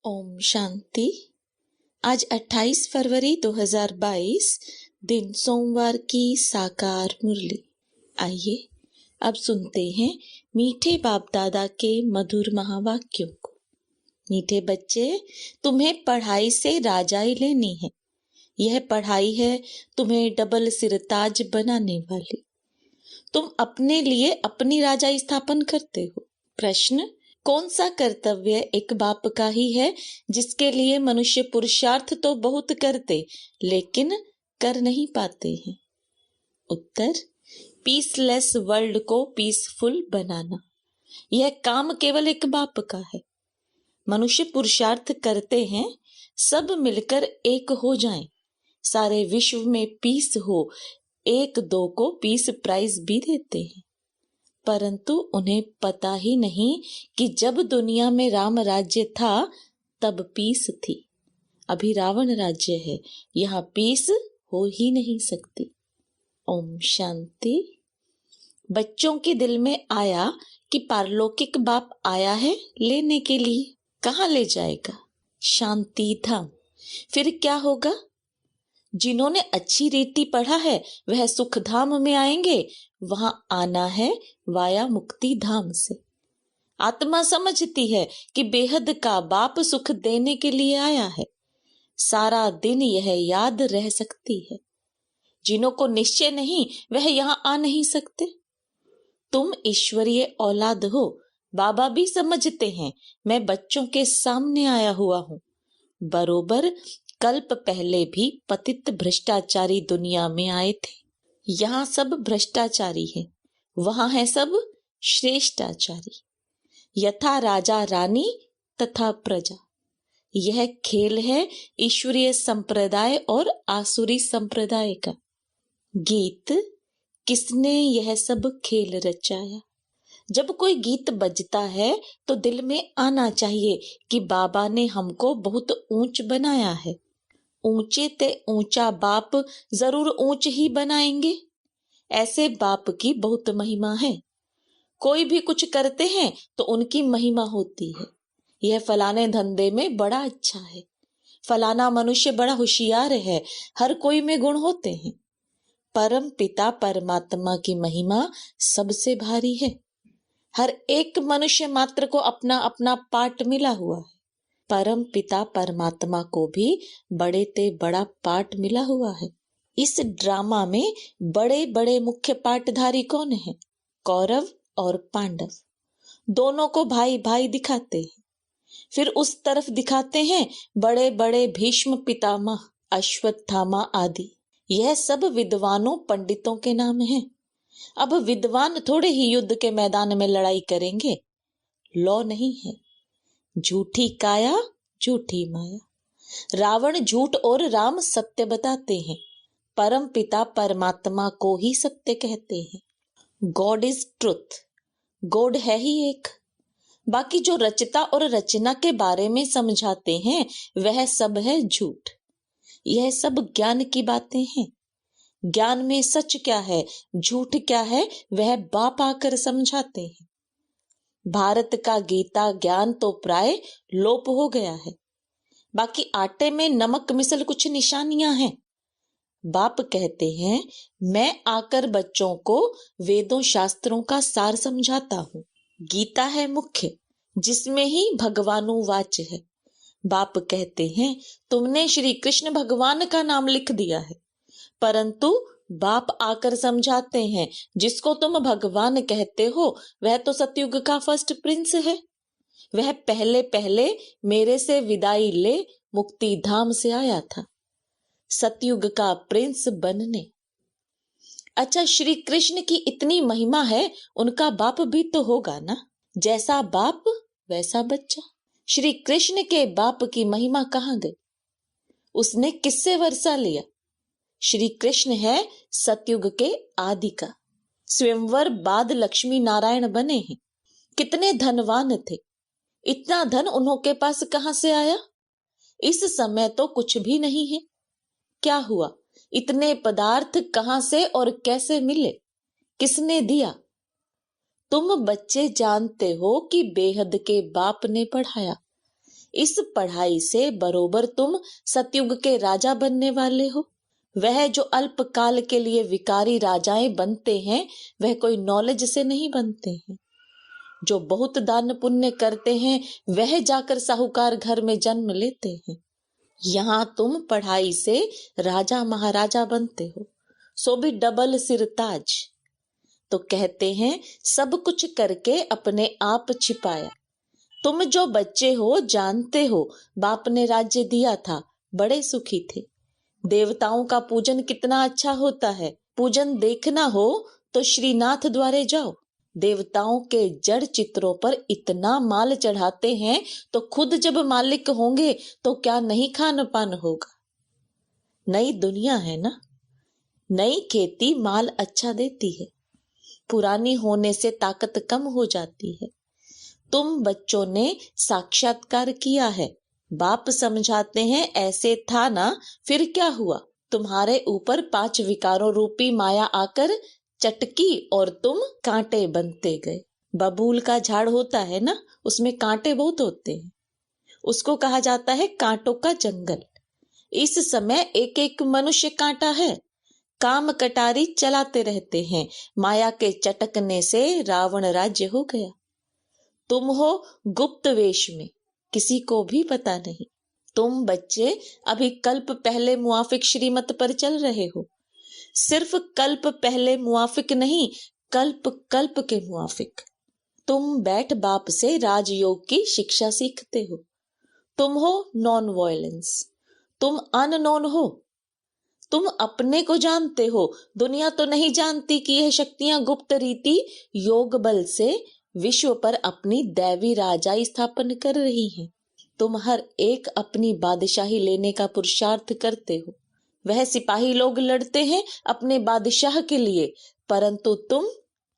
ओम शांति। आज 28 फरवरी 2022 दिन सोमवार की साकार मुरली। आइए अब सुनते हैं मीठे बाप दादा के मधुर महावाक्यों को। मीठे बच्चे, तुम्हें पढ़ाई से राजाई लेनी है। यह पढ़ाई है तुम्हें डबल सिरताज बनाने वाली। तुम अपने लिए अपनी राजाई स्थापन करते हो। प्रश्न, कौन सा कर्तव्य एक बाप का ही है जिसके लिए मनुष्य पुरुषार्थ तो बहुत करते लेकिन कर नहीं पाते हैं? उत्तर, पीसलेस वर्ल्ड को पीसफुल बनाना। यह काम केवल एक बाप का है। मनुष्य पुरुषार्थ करते हैं सब मिलकर एक हो जाएं, सारे विश्व में पीस हो, एक दो को पीस प्राइज भी देते हैं। परंतु उन्हें पता ही नहीं कि जब दुनिया में राम राज्य था तब पीस थी। अभी रावण राज्य है, यहाँ पीस हो ही नहीं सकती। ओम शांति। बच्चों के दिल में आया कि पारलौकिक बाप आया है लेने के लिए। कहाँ ले जाएगा? शांति धाम। फिर क्या होगा? जिन्होंने अच्छी रीति पढ़ा है वह सुख धाम में आएंगे। वहां आना है वाया मुक्ति धाम से। आत्मा समझती है कि बेहद का बाप सुख देने के लिए आया है। सारा दिन यह याद रह सकती है। जिन्हों को निश्चय नहीं वह यहाँ आ नहीं सकते। तुम ईश्वरीय औलाद हो। बाबा भी समझते हैं मैं बच्चों के सामने आया हुआ हूँ। बरोबर कल्प पहले भी पतित भ्रष्टाचारी दुनिया में आए थे। यहाँ सब भ्रष्टाचारी है, वहां है सब श्रेष्ठाचारी। यथा राजा रानी तथा प्रजा। यह खेल है ईश्वरीय संप्रदाय और आसुरी संप्रदाय का। गीत, किसने यह सब खेल रचाया? जब कोई गीत बजता है तो दिल में आना चाहिए कि बाबा ने हमको बहुत ऊंच बनाया है। ऊंचे ते ऊंचा बाप जरूर ऊंच ही बनाएंगे। ऐसे बाप की बहुत महिमा है। कोई भी कुछ करते हैं तो उनकी महिमा होती है। यह फलाने धंधे में बड़ा अच्छा है, फलाना मनुष्य बड़ा होशियार है, हर कोई में गुण होते हैं। परम पिता परमात्मा की महिमा सबसे भारी है। हर एक मनुष्य मात्र को अपना अपना पाठ मिला हुआ है। परम पिता परमात्मा को भी बड़े ते बड़ा पाठ मिला हुआ है। इस ड्रामा में बड़े बड़े मुख्य पाठधारी कौन है? कौरव और पांडव। दोनों को भाई भाई दिखाते हैं। फिर उस तरफ दिखाते हैं बड़े बड़े भीष्म पितामह, अश्वत्थामा आदि। यह सब विद्वानों पंडितों के नाम हैं। अब विद्वान थोड़े ही युद्ध के मैदान में लड़ाई करेंगे। लौ नहीं है। झूठी काया झूठी माया। रावण झूठ और राम सत्य बताते हैं। परम पिता परमात्मा को ही सत्य कहते हैं। God is truth. गॉड है ही एक। बाकी जो रचता और रचना के बारे में समझाते हैं वह सब है झूठ। यह सब ज्ञान की बातें हैं। ज्ञान में सच क्या है, झूठ क्या है, वह बाप आकर समझाते हैं। भारत का गीता ज्ञान तो प्राय लोप हो गया है। बाकी आटे में नमक मिसल कुछ निशानियां हैं। बाप कहते हैं मैं आकर बच्चों को वेदों शास्त्रों का सार समझाता हूँ। गीता है मुख्य, जिसमें ही भगवानुवाच है। बाप कहते हैं तुमने श्री कृष्ण भगवान का नाम लिख दिया है, परंतु बाप आकर समझाते हैं जिसको तुम भगवान कहते हो वह तो सतयुग का फर्स्ट प्रिंस है। वह पहले पहले मेरे से विदाई ले मुक्ति धाम से आया था, सतयुग का प्रिंस बनने। अच्छा, श्री कृष्ण की इतनी महिमा है, उनका बाप भी तो होगा ना। जैसा बाप वैसा बच्चा। श्री कृष्ण के बाप की महिमा कहाँ गई? उसने किससे वर्षा लिया? श्री कृष्ण है सतयुग के आदि का। स्वयंवर बाद लक्ष्मी नारायण बने हैं। कितने धनवान थे। इतना धन उन्हों के पास कहां से आया? इस समय तो कुछ भी नहीं है। क्या हुआ? इतने पदार्थ कहां से और कैसे मिले? किसने दिया? तुम बच्चे जानते हो कि बेहद के बाप ने पढ़ाया। इस पढ़ाई से बरोबर तुम सतयुग के राजा बनने वाले हो। वह जो अल्पकाल के लिए विकारी राजाएं बनते हैं, वह कोई नॉलेज से नहीं बनते हैं। जो बहुत दान पुण्य करते हैं, वह जाकर साहूकार घर में जन्म लेते हैं। यहाँ तुम पढ़ाई से राजा महाराजा बनते हो, सो भी डबल सिरताज। तो कहते हैं सब कुछ करके अपने आप छिपाया। तुम जो बच्चे हो जानते हो, बाप ने राज्य दिया था, बड़े सुखी थे। देवताओं का पूजन कितना अच्छा होता है। पूजन देखना हो तो श्रीनाथ द्वारे जाओ। देवताओं के जड़ चित्रों पर इतना माल चढ़ाते हैं, तो खुद जब मालिक होंगे तो क्या नहीं खान पान होगा। नई दुनिया है ना। नई खेती माल अच्छा देती है, पुरानी होने से ताकत कम हो जाती है। तुम बच्चों ने साक्षात्कार किया है। बाप समझाते हैं ऐसे था ना, फिर क्या हुआ। तुम्हारे ऊपर 5 विकारों रूपी माया आकर चटकी और तुम कांटे बनते गए। बबूल का झाड़ होता है ना, उसमें कांटे बहुत होते हैं, उसको कहा जाता है कांटों का जंगल। इस समय एक एक मनुष्य कांटा है। काम कटारी चलाते रहते हैं। माया के चटकने से रावण राज्य हो गया। तुम हो गुप्त वेश में, किसी को भी पता नहीं। तुम बच्चे अभी कल्प पहले मुआफिक श्रीमत पर चल रहे हो। सिर्फ कल्प पहले मुआफिक नहीं, कल्प कल्प के मुआफिक। तुम बैठ बाप से राजयोग की शिक्षा सीखते हो। तुम हो नॉन वायलेंस। तुम अननोन हो। तुम अपने को जानते हो, दुनिया तो नहीं जानती कि यह शक्तियां गुप्त रीति योग बल से विश्व पर अपनी दैवी राजाई स्थापन कर रही हैं। तुम हर एक अपनी बादशाही लेने का पुरुषार्थ करते हो। वह सिपाही लोग लड़ते हैं अपने बादशाह के लिए, परंतु तुम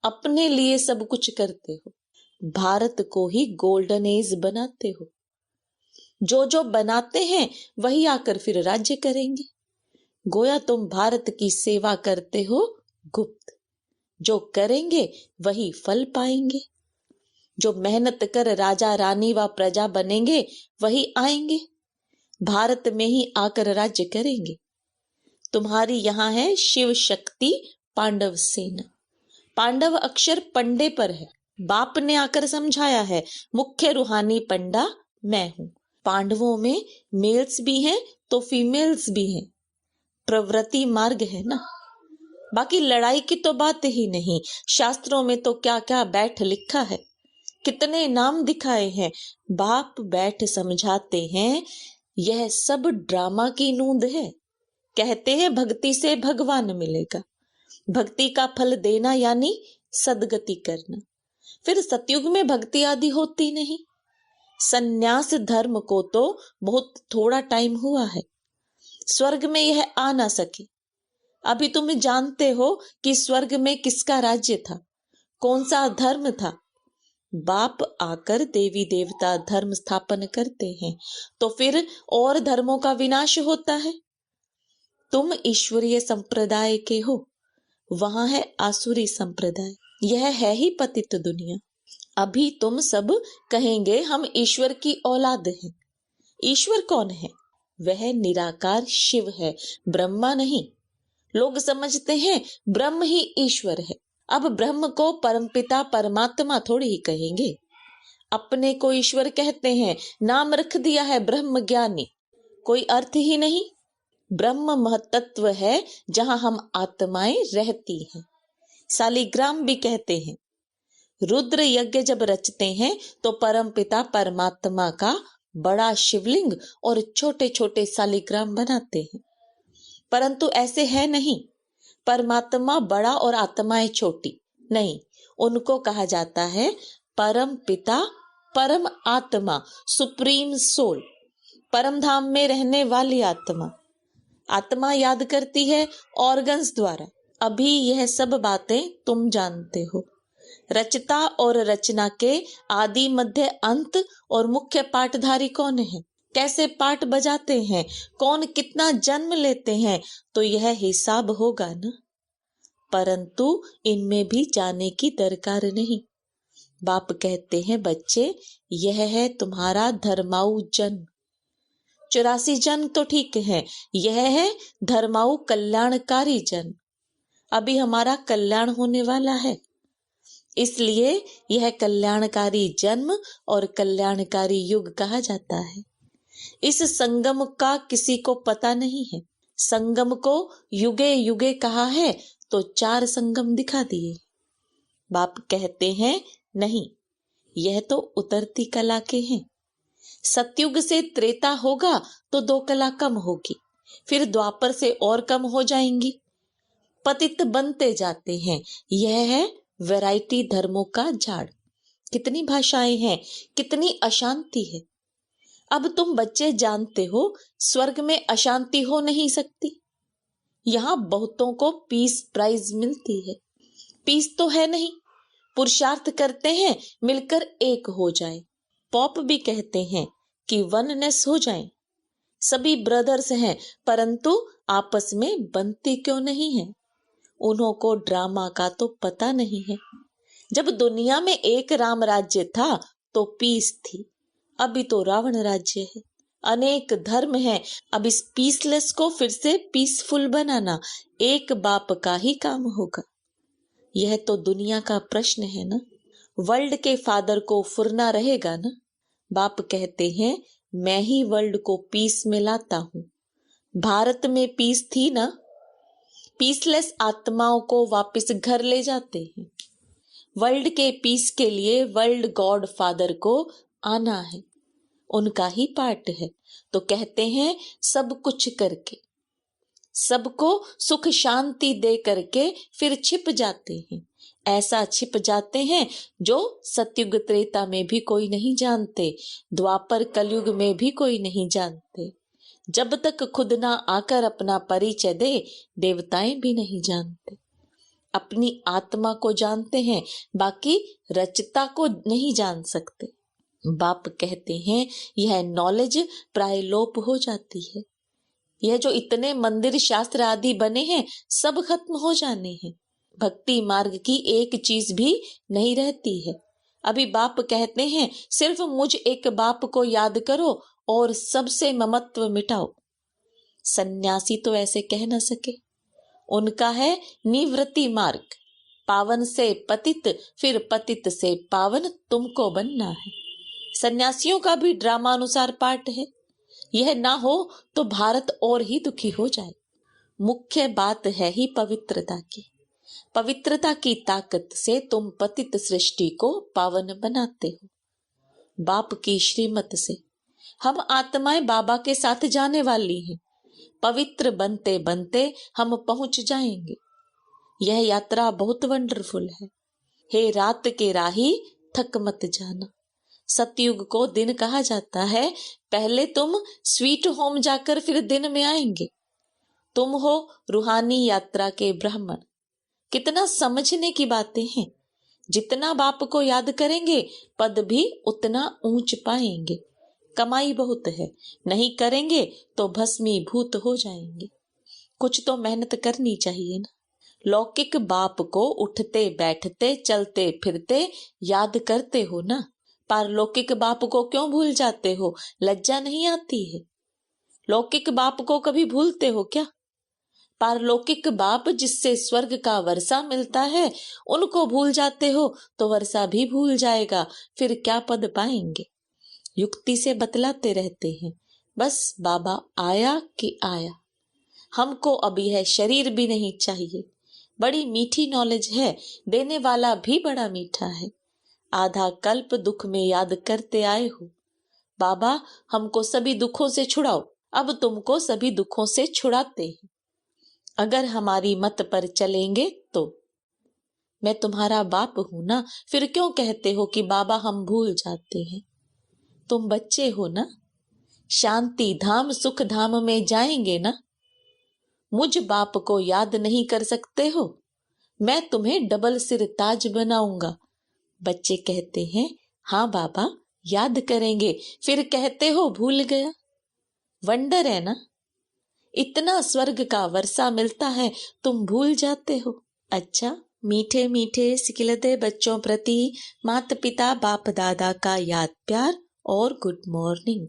अपने लिए सब कुछ करते हो। भारत को ही गोल्डन एज बनाते हो। जो बनाते हैं वही आकर फिर राज्य करेंगे। गोया तुम भारत की सेवा करते हो गुप्त। जो करेंगे वही फल पाएंगे। जो मेहनत कर राजा रानी व प्रजा बनेंगे वही आएंगे, भारत में ही आकर राज्य करेंगे। तुम्हारी यहाँ है शिव शक्ति पांडव सेना। पांडव अक्षर पंडे पर है। बाप ने आकर समझाया है, मुख्य रूहानी पंडा मैं हूँ। पांडवों में मेल्स भी हैं तो फीमेल्स भी हैं। प्रवृत्ति मार्ग है ना। बाकी लड़ाई की तो बात ही नहीं। शास्त्रों में तो क्या क्या बैठ लिखा है, कितने नाम दिखाए हैं। बाप बैठ समझाते हैं, यह सब ड्रामा की नूंद है। कहते हैं भक्ति से भगवान मिलेगा। भक्ति का फल देना यानी सदगति करना। फिर सतयुग में भक्ति आदि होती नहीं। सन्यास धर्म को तो बहुत थोड़ा टाइम हुआ है। स्वर्ग में यह आ ना सके। अभी तुम जानते हो कि स्वर्ग में किसका राज्य था, कौन सा धर्म था। बाप आकर देवी देवता धर्म स्थापन करते हैं तो फिर और धर्मों का विनाश होता है। तुम ईश्वरीय संप्रदाय के हो, वहां है आसुरी संप्रदाय। यह है ही पतित दुनिया। अभी तुम सब कहेंगे हम ईश्वर की औलाद हैं। ईश्वर कौन है? वह निराकार शिव है, ब्रह्मा नहीं। लोग समझते हैं ब्रह्म ही ईश्वर है। अब ब्रह्म को परमपिता परमात्मा थोड़ी ही कहेंगे। अपने को ईश्वर कहते हैं, नाम रख दिया है ब्रह्म ज्ञानी, कोई अर्थ ही नहीं। ब्रह्म महतत्व है जहां हम आत्माएं रहती हैं। सालिग्राम भी कहते हैं। रुद्र यज्ञ जब रचते हैं तो परमपिता परमात्मा का बड़ा शिवलिंग और छोटे छोटे सालिग्राम बनाते हैं, परंतु ऐसे है नहीं। परमात्मा बड़ा और आत्माएं छोटी नहीं। उनको कहा जाता है परम पिता परम आत्मा, सुप्रीम सोल, परम धाम में रहने वाली आत्मा। आत्मा याद करती है ऑर्गन्स द्वारा। अभी यह सब बातें तुम जानते हो। रचता और रचना के आदि मध्य अंत और मुख्य पाठधारी कौन है, कैसे पाठ बजाते हैं, कौन कितना जन्म लेते हैं, तो यह हिसाब होगा ना। परंतु इनमें भी जाने की दरकार नहीं। बाप कहते हैं, बच्चे यह है तुम्हारा धर्माऊ जन्म। 84 जन्म तो ठीक है, यह है धर्माऊ कल्याणकारी जन्म। अभी हमारा कल्याण होने वाला है, इसलिए यह कल्याणकारी जन्म और कल्याणकारी युग कहा जाता है। इस संगम का किसी को पता नहीं है। संगम को युगे युगे कहा है तो 4 संगम दिखा दिए। बाप कहते हैं, नहीं, यह तो उतरती कला के हैं। सतयुग से त्रेता होगा तो 2 कला कम होगी, फिर द्वापर से और कम हो जाएंगी, पतित बनते जाते हैं। यह है वैरायटी धर्मों का झाड़। कितनी भाषाएं हैं, कितनी अशांति है। अब तुम बच्चे जानते हो, स्वर्ग में अशांति हो नहीं सकती। यहाँ बहुतों को पीस प्राइज मिलती है। पीस तो है नहीं, पुरुषार्थ करते हैं मिलकर एक हो जाए। पॉप भी कहते हैं कि वननेस हो जाए। सभी ब्रदर्स हैं, परंतु आपस में बनती क्यों नहीं है? उन्हों को ड्रामा का तो पता नहीं है। जब दुनिया में एक राम राज्य था तो पीस थी, अभी तो रावण राज्य है। अनेक धर्म हैं, अब इस पीसलेस को फिर से पीसफुल बनाना एक बाप का ही काम होगा। यह तो दुनिया का प्रश्न है ना। वर्ल्ड के फादर को फुरना रहेगा ना। बाप कहते हैं, मैं ही वर्ल्ड को पीस में लाता हूँ। भारत में पीस थी ना, पीसलेस आत्माओं को वापस घर ले जाते हैं। वर्ल्ड के पीस के लिए वर्ल्ड गॉड फादर को आना है, उनका ही पार्ट है। तो कहते हैं, सब कुछ करके, सबको सुख शांति दे करके फिर छिप जाते हैं। ऐसा छिप जाते हैं जो सतयुग त्रेता में भी कोई नहीं जानते, द्वापर कलयुग में भी कोई नहीं जानते। जब तक खुद ना आकर अपना परिचय दे, देवताएं भी नहीं जानते। अपनी आत्मा को जानते हैं, बाकी रचता को नहीं जान सकते। बाप कहते हैं, यह नॉलेज प्राय लोप हो जाती है। यह जो इतने मंदिर शास्त्र आदि बने हैं, सब खत्म हो जाने हैं। भक्ति मार्ग की एक चीज भी नहीं रहती है। अभी बाप कहते हैं, सिर्फ मुझ एक बाप को याद करो और सबसे ममत्व मिटाओ। सन्यासी तो ऐसे कह न सके। उनका है निवृत्ति मार्ग। पावन से पतित, फिर पतित से पावन तुमको बनना है। सन्यासियों का भी ड्रामा अनुसार पाठ है। यह ना हो तो भारत और ही दुखी हो जाए। मुख्य बात है ही पवित्रता की। पवित्रता की ताकत से तुम पतित सृष्टि को पावन बनाते हो। बाप की श्रीमत से हम आत्माएं बाबा के साथ जाने वाली हैं। पवित्र बनते बनते हम पहुंच जाएंगे। यह यात्रा बहुत वंडरफुल है। हे रात के राही, थक मत जाना। सतयुग को दिन कहा जाता है। पहले तुम स्वीट होम जाकर फिर दिन में आएंगे। तुम हो रूहानी यात्रा के ब्राह्मण। कितना समझने की बातें हैं। जितना बाप को याद करेंगे, पद भी उतना ऊंच पाएंगे। कमाई बहुत है, नहीं करेंगे तो भस्मीभूत हो जाएंगे। कुछ तो मेहनत करनी चाहिए ना। लौकिक बाप को उठते बैठते चलते फिरते याद करते हो ना। पारलौकिक बाप को क्यों भूल जाते हो? लज्जा नहीं आती है? लौकिक बाप को कभी भूलते हो क्या? पारलौकिक बाप जिससे स्वर्ग का वर्षा मिलता है, उनको भूल जाते हो तो वर्षा भी भूल जाएगा, फिर क्या पद पाएंगे? युक्ति से बतलाते रहते हैं, बस बाबा आया कि आया। हमको अब यह शरीर भी नहीं चाहिए। बड़ी मीठी नॉलेज है, देने वाला भी बड़ा मीठा है। आधा कल्प दुख में याद करते आए हो। बाबा हमको सभी दुखों से छुड़ाओ। अब तुमको सभी दुखों से छुड़ाते हैं, अगर हमारी मत पर चलेंगे तो। मैं तुम्हारा बाप हूं ना, फिर क्यों कहते हो कि बाबा हम भूल जाते हैं? तुम बच्चे हो ना, शांति धाम सुख धाम में जाएंगे ना। मुझ बाप को याद नहीं कर सकते हो? मैं तुम्हें डबल सिर ताज बनाऊंगा। बच्चे कहते हैं, हाँ बाबा याद करेंगे, फिर कहते हो भूल गया। वंडर है ना। इतना स्वर्ग का वर्षा मिलता है, तुम भूल जाते हो। अच्छा मीठे मीठे सिकिलते बच्चों प्रति माता पिता बाप दादा का याद प्यार और गुड मॉर्निंग।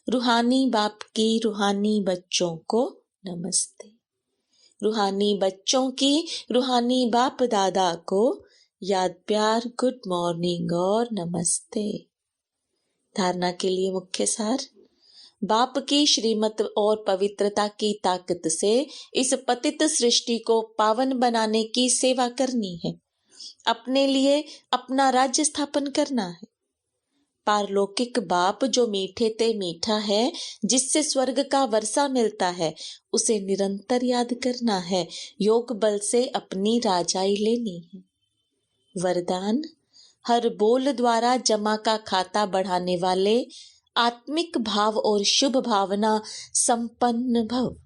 रूहानी बाप की रूहानी बच्चों को नमस्ते। रूहानी बच्चों की रूहानी बाप दादा को याद प्यार गुड मॉर्निंग और नमस्ते। धारणा के लिए मुख्य सार। बाप की श्रीमत और पवित्रता की ताकत से इस पतित सृष्टि को पावन बनाने की सेवा करनी है। अपने लिए अपना राज्य स्थापन करना है। पारलौकिक बाप जो मीठे ते मीठा है, जिससे स्वर्ग का वर्षा मिलता है, उसे निरंतर याद करना है। योग बल से अपनी राजाई लेनी है। वरदान। हर बोल द्वारा जमा का खाता बढ़ाने वाले आत्मिक भाव और शुभ भावना संपन्न भव।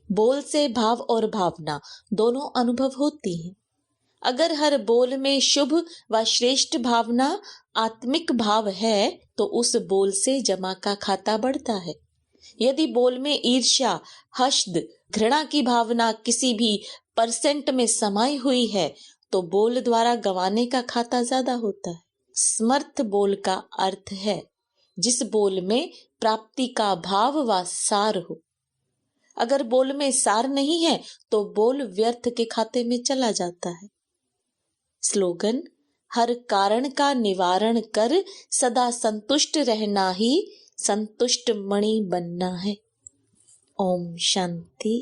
बोल से भाव और भावना दोनों अनुभव होती हैं। अगर हर बोल में शुभ व श्रेष्ठ भावना आत्मिक भाव है तो उस बोल से जमा का खाता बढ़ता है। यदि बोल में ईर्ष्या, हस्द, घृणा की भावना किसी भी परसेंट में समाई हुई है तो बोल द्वारा गंवाने का खाता ज्यादा होता है। समर्थ बोल का अर्थ है जिस बोल में प्राप्ति का भाव व सार हो। अगर बोल में सार नहीं है तो बोल व्यर्थ के खाते में चला जाता है। स्लोगन। हर कारण का निवारण कर सदा संतुष्ट रहना ही संतुष्ट मणि बनना है। ओम शांति।